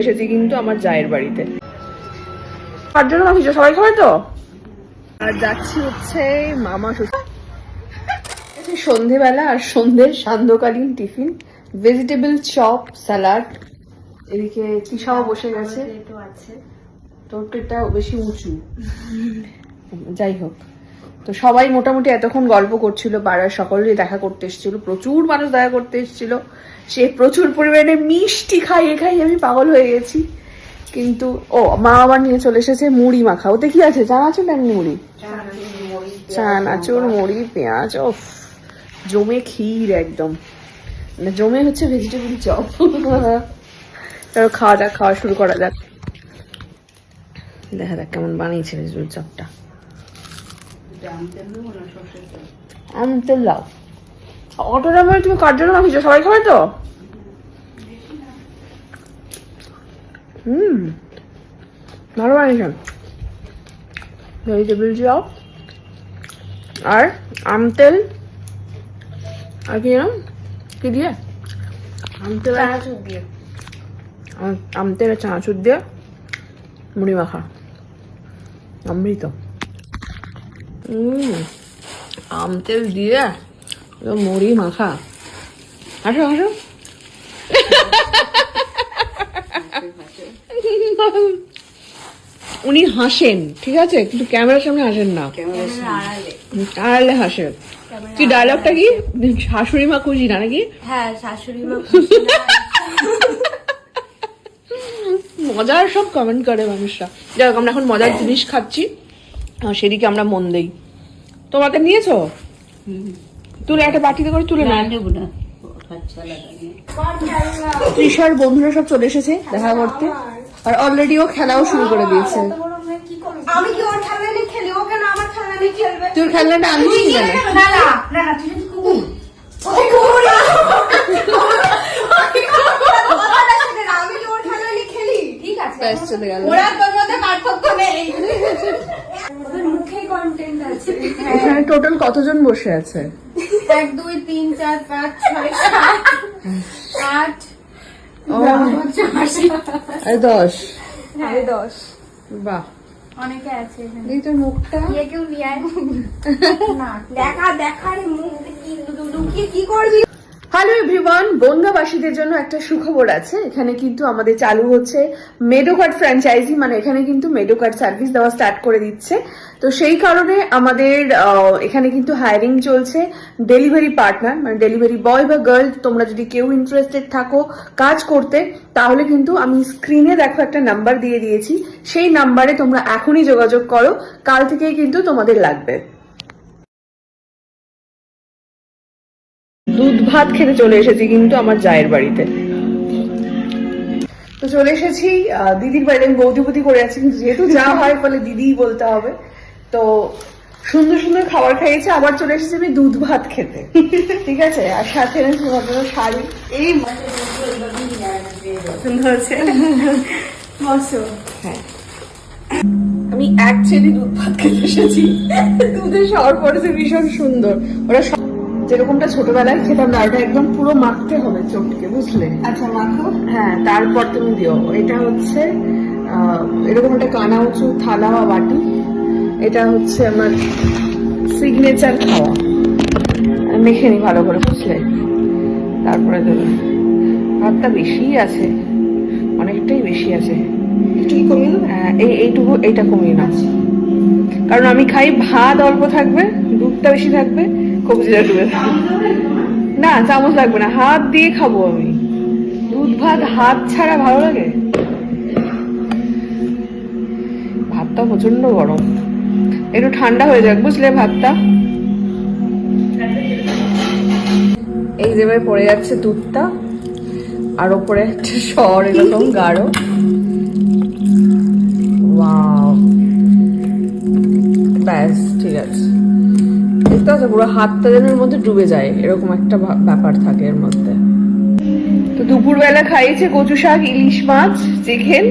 এসেছি কিন্তু আমার জায়ের বাড়িতে। তার জন্য মাখিয়েছো, সবাই খাবে তো। আর যাচ্ছি হচ্ছে মামা শ্বশুর। সন্ধেবেলা আর সন্ধ্যের সান্ধ্যকালীন টিফিন, ভেজিটেবল চপ, স্যালাড। এদিকে তিশাও বসে গেছে। তোরটা বেশি উঁচু, যাই হোক। তো সবাই মোটামুটি এতক্ষণ গল্প করছিল, পাড়ার সকলেই দেখা করতে এসেছিল, প্রচুর মানুষ দেখা করতে এসেছিল। সে প্রচুর পরিমাণে মিষ্টি খাইয়ে খাইয়ে আমি পাগল হয়ে গেছি। কিন্তু ও মা আবার নিয়ে চলে এসেছে মুড়ি মাখা। ওতে কি আছে? চানাচুর না এমনি মুড়ি? চানাচুর, মুড়ি, পেঁয়াজ। ও জমে ক্ষীর একদম, মানে জমে হচ্ছে ভেজিটেবল চপ। খাওয়া যাক, খাওয়া শুরু করা যাক। দেখা যাক কেমন বানিয়েছে ভেজিটেবল চপটা। আমতেল লাউ। অটোটা মানে তুমি কার জন্য মাখিয়েছো? সবাই খাবে তো। ভালো বানিয়েছেন। ভেজিটেবল চপ আর আমতেল, আর কি নাম কি দিয়ে? আমতেল চানাচুর দিয়ে, আমতেল চানাচুর দিয়ে মুড়ি মাখা, অমৃত। আমতেল দিয়ে মুড়ি মাখা। আসো আসো। উনি হাসেন, ঠিক আছে, কিন্তু ক্যামেরার সামনে হাসেন না, আড়ালে হাসেন। কি ডায়লগটা কি? শাশুড়ি মা খুশি না নাকি? হ্যাঁ, শাশুড়ি মা খুশি না। মজার সব কমেন্ট করে মানুষরা। যাই হোক, আমরা এখন মজার জিনিস খাচ্ছি, সেদিকে আমরা মন দেই। তোমাকে নিয়েছো? তুলে একটা বাটিতে করে তুলে নেব না। তৃষার বন্ধুরা সব চলে এসেছে দেখা করতে, আর অলরেডি ও খেলাও শুরু করে দিয়েছে। আমি কি ওর খেলনা নিয়ে খেলি? ও কেন আমার খেলনা নিয়ে খেলবে? তোর খেলনাটা আনছিস না? না না না না, তুই কুকুর। ওই কুকুর না। আমি কি ওর খেলনা নিয়ে খেলি? ঠিক আছে, ব্যাস চলে গেল। ওরা তোর মধ্যে পার্থক্য নেই। ওদের মুখে কন্টেন্ট আছে। এখানে টোটাল কতজন বসে আছে? 1 2 3 4 5 6 7 8 10। হ্যাঁ 10। বাহ, অনেকে আছে এখানে। এই তোর মুখটা কেউ নিয়ে আয় না, দেখা রে মুখ কি লুকিয়ে কি করবি? হ্যালো এভরিওয়ান, বনগাঁবাসীদের জন্য একটা সুখবর আছে। এখানে কিন্তু আমাদের চালু হচ্ছে মেডোকার্ট ফ্র্যাঞ্চাইজি, মানে এখানে কিন্তু মেডোকার্ট সার্ভিস দেওয়া স্টার্ট করে দিচ্ছে। তো সেই কারণে আমাদের এখানে কিন্তু হায়ারিং চলছে ডেলিভারি পার্টনার, মানে ডেলিভারি বয় বা গার্ল। তোমরা যদি কেউ ইন্টারেস্টেড থাকো কাজ করতে, তাহলে কিন্তু আমি স্ক্রিনে দেখো একটা নাম্বার দিয়ে দিয়েছি, সেই নাম্বারে তোমরা এখনই যোগাযোগ করো, কাল থেকেই কিন্তু তোমাদের লাগবে। দুধ ভাত খেতে চলে এসেছি কিন্তু আমার জায়ের বাড়িতে। তো চলে এসেছি দিদির বাড়িতে। আমি বৌদি করে আছি, কিন্তু যেহেতু যা হয় ফলে দিদিই বলতে হবে। তো সুন্দর সুন্দর খাবার খাইয়েছে, আবার চলে এসেছি আমি দুধ ভাত খেতে, ঠিক আছে। আর সাথে এনেছি ভদ্র শাড়ি। এই সুন্দর হচ্ছে। হ্যাঁ, আমি অ্যাকচুয়ালি দুধ ভাত খেতে এসেছি। দুধের শহর পড়েছে ভীষণ সুন্দর। ওরা যেরকমটা ছোটবেলায় খেতাম না, ওটা একদম পুরো মাখতে হবে চটকে, বুঝলে? আচ্ছা মাখো। হ্যাঁ, তারপর তুমি দিও। এটা হচ্ছে এরকম একটা কানা উঁচু থালা বা বাটি। এটা হচ্ছে আমার সিগনেচার খাওয়া। মেখে নি ভালো করে, বুঝলে? তারপরে দেবে। ভাতটা বেশি আছে, অনেকটাই বেশি আছে। হ্যাঁ, এইটুকু, এইটা কমিয়ে না, কারণ আমি খাই ভাত অল্প থাকবে, দুধটা বেশি থাকবে, কবজিটা ডুবে থাকবে। না, চামচ লাগবে না, হাত দিয়ে খাবো আমি। দুধ ভাত হাত ছাড়া ভালো লাগে? ভাতটা প্রচন্ড গরম, একটু ঠান্ডা হয়ে যাক, বুঝলে ভাতটা। এই যেভাবে পড়ে যাচ্ছে দুধটা, আর ওপরে একটা সর এরকম গাঢ়। ওয়াও, ব্যাস ঠিক আছে। দেখতে পাচ্ছ পুরো হাতটা যেন এর মধ্যে ডুবে যায়, এরকম একটা ব্যাপার থাকে এর মধ্যে। তো দুপুরবেলা খাইয়েছে কচু শাক, ইলিশ মাছ, চিকেন।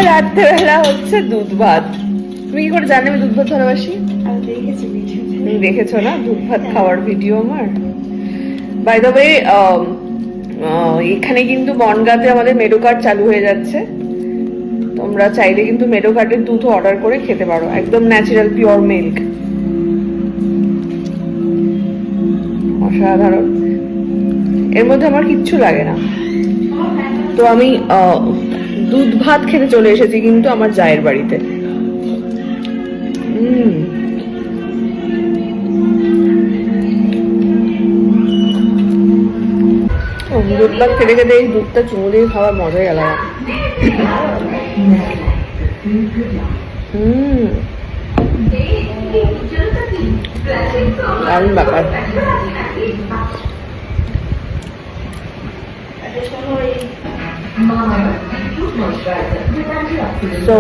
রাত্রেবেলা হচ্ছে দুধ ভাত। তুমি কি করে জানো আমি দুধ ভাত ভালোবাসি? দেখেছো না দুধ ভাত খাওয়ার ভিডিও আমার? বাই দ্য ওয়ে, এখানে কিন্তু বনগাঁতে আমাদের মেডো কার্ড চালু হয়ে যাচ্ছে। তোমরা চাইলে কিন্তু মেডো কার্ডের দুধ অর্ডার করে খেতে পারো, একদম ন্যাচারাল পিওর মিল্ক, অসাধারণ। এর মধ্যে আমার কিচ্ছু লাগে না। তো আমি দুধ ভাত খেতে চলে এসেছি কিন্তু আমার জায়ের বাড়িতে। দুধ ভাত খেতে খেতে এই দুধটা চুমু দিয়ে খাওয়ার মজাই আলাদা। দারুণ ব্যাপার। So,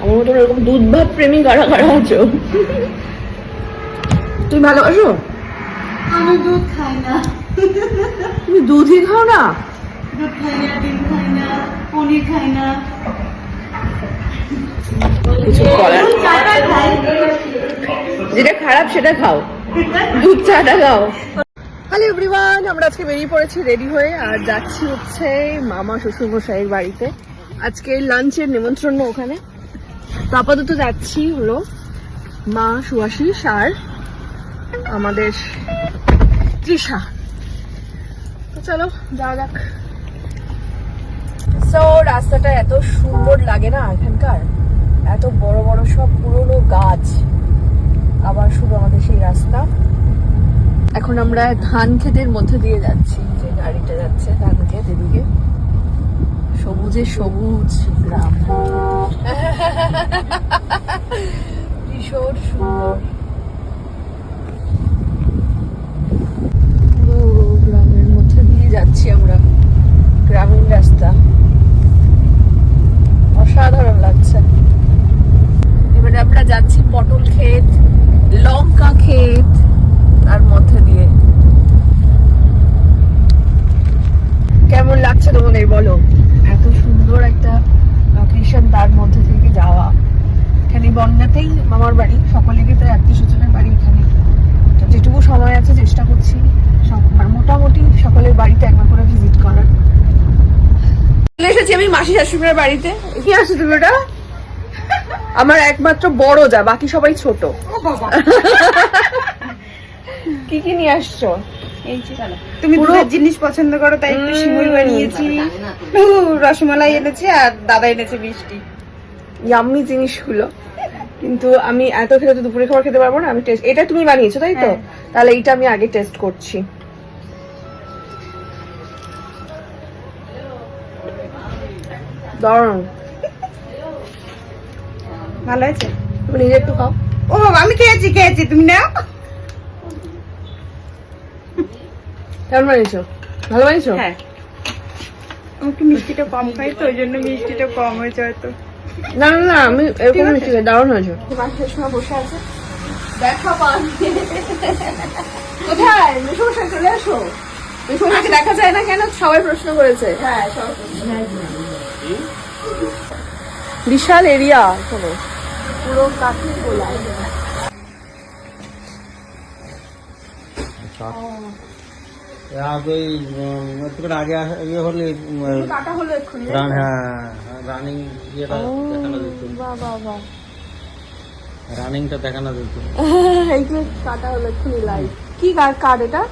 আমার মতো এরকম দুধ ভাত প্রেমী কারা কারা আছো? তুমি ভালোবাসো? আমি দুধ খাই না। তুমি দুধই খাও না? দুধ খাই না, ডিম খাই না, পনির খাই না। কিছু করার, যেটা খারাপ সেটা খাও, দুধ চাটা খাও। হ্যালো এভরিওয়ান, আমরা আজকে বেরিয়ে পড়েছি রেডি হয়ে, আর যাচ্ছি হচ্ছে মামা শ্বশুর মশাইয়ের বাড়িতে। আজকে লাঞ্চের নিমন্ত্রণ ওখানে। তো আপাতত যাচ্ছি হলো মা সুভাষিস আর আমাদের তৃষা। তো চলো যাওয়া যাক। সো রাস্তাটা এত সুন্দর লাগে না এখানকার, এত বড় বড় সব পুরনো গাছ, আবার শুধু আমাদের সেই রাস্তা। এখন আমরা ধান ক্ষেতের মধ্যে দিয়ে যাচ্ছি, যে গাড়িটা যাচ্ছে ধান ক্ষেত, এদিকে সবুজে সবুজ গ্রাম, ভীষণ সুন্দর। গ্রামের মধ্যে দিয়ে যাচ্ছি আমরা, গ্রামীণ রাস্তা, অসাধারণ লাগছে। এবারে আমরা যাচ্ছি পটল ক্ষেত, লঙ্কা ক্ষেত, তার মধ্যে দিয়ে। কেমন লাগছে তোমাদের বলো? এত সুন্দর একটা লোকেশন, তার মধ্যে থেকে যাওয়া। এখানে বনগাঁতেই মামার বাড়ি, সকলেরই তো আত্মীয় স্বজনের বাড়ি এখানে। তো যেটুকু সময় আছে চেষ্টা করছি মোটামুটি সকলের বাড়িতে একবার করে ভিজিট করার। চলে এসেছি আমি মাসি শাশুড়ির বাড়িতে। কি আসছো তুমি? ওটা আমার একমাত্র বড় যা, বাকি সবাই ছোট। কি কি নিয়ে আসছো? তুমি দুধের জিনিস পছন্দ করো তাই একটু শিমুই বানিয়েছি, রসমালাই এনেছি, আর দাদা এনেছে মিষ্টি। ইয়াম্মি জিনিসগুলো, কিন্তু আমি এত খেলে তো দুপুরে খাবার খেতে পারবো না। আমি টেস্ট, এটা তুমি বানিয়েছো তাই তো? তাহলে এইটা আমি আগে টেস্ট করছি। দারুণ, ভালো আছে। তুমি নিজে একটু খাও। ও বাবা, আমি খেয়েছি, তুমি নাও। কেমন বানিয়েছো? ভালো বানিয়েছো? হ্যাঁ, আমি একটু মিষ্টিটা কম খাই তো, ওই জন্য মিষ্টিটা কম হয়েছে হয়তো। না না না, আমি এরকম মিষ্টি খাই, দারুণ হয়েছে। মাসের সময় বসে আছে, দেখা পান কোথায়? মেশোমশাই চলে আসো। মেশোমশাইকে দেখা যায় না কেন সবাই প্রশ্ন করেছে। হ্যাঁ, বিশাল এরিয়া, শোনো পুরো কাঠের গোলা। আগে হলে কাটা হলো এক্ষুনি। রানিং ইয়েটা দেখানো যেত, রানিংটা দেখানো যেত। এইগুলো কাটা হলো এক্ষুনি লাইভ। কি কার্ড এটা?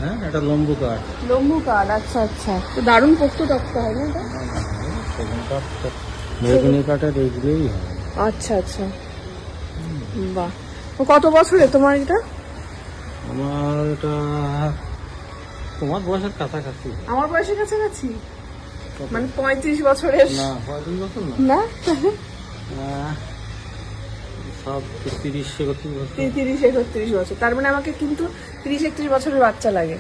হ্যাঁ, এটা লম্বু কাঠ। লম্বু কার্ড, আচ্ছা আচ্ছা। তো দারুণ পোক্ত তক্ত হয় না এটা? বেগুনি কাঠের এইগুলোই হয়। আচ্ছা আচ্ছা, বাহ। কত বছরে তোমার এটা? আমার এটা তোমার বয়সের কাছাকাছি। আমার বয়সের কাছাকাছি, মানে 35 বছরের। না, 35 বছর না, সব 30-31 বছর। 30-31 বছর। তার মানে আমাকে কিন্তু 30-31 বছরের বাচ্চা লাগে।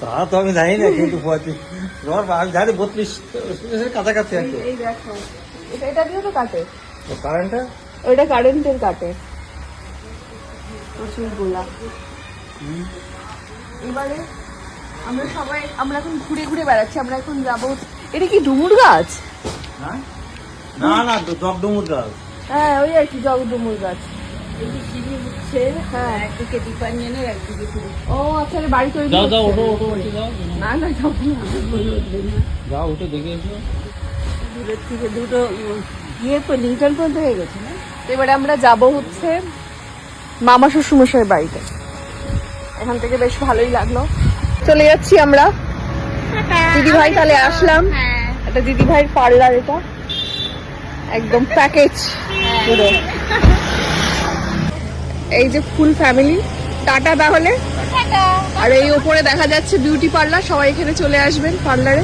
তা তো আমি জানি না, কিন্তু 35 আমি জানি 32 এর কাছাকাছি আছে। এই দেখো, এটা দিয়ে তো কাটে কারেন্টটা, ওইটা কারেন্টের কাটে। প্রচুর গোলা। এবারে আমরা এখন ঘুরে ঘুরে বেড়াচ্ছি। আমরা এখন যাবো, এটা কি ডুমুর গাছ? না না, ডুমুর গাছ। হ্যাঁ ওই আর কি জগদমুল গাছ। এই যে সিঁড়ি উঠছে, হ্যাঁ। একদিকে দীপাঞ্জনের একদিকে পুরো। ও আচ্ছা রে, বাড়ি তৈরি যাও হচ্ছে। যাও ওঠো ওঠো উঠে যাও না না যাবো না। যাও উঠে দেখে এসো। দূরের থেকে দুটো ইয়ে লিঙ্কন পর্যন্ত হয়ে গেছে না? তো এবারে আমরা যাব হচ্ছে মামা শ্বশুরমশাইয়ের বাড়িতে। এখান থেকে বেশ ভালোই লাগলো। চলে যাচ্ছি আমরা। দিদি ভাই তাহলে আসলাম। একটা দিদি ভাইয়ের পার্লার, এটা একদম প্যাকেজ পুরো। এই যে ফুল ফ্যামিলি, টাটা তাহলে। আর এই ওপরে দেখা যাচ্ছে বিউটি পার্লার, সবাই এখানে চলে আসবেন পার্লারে।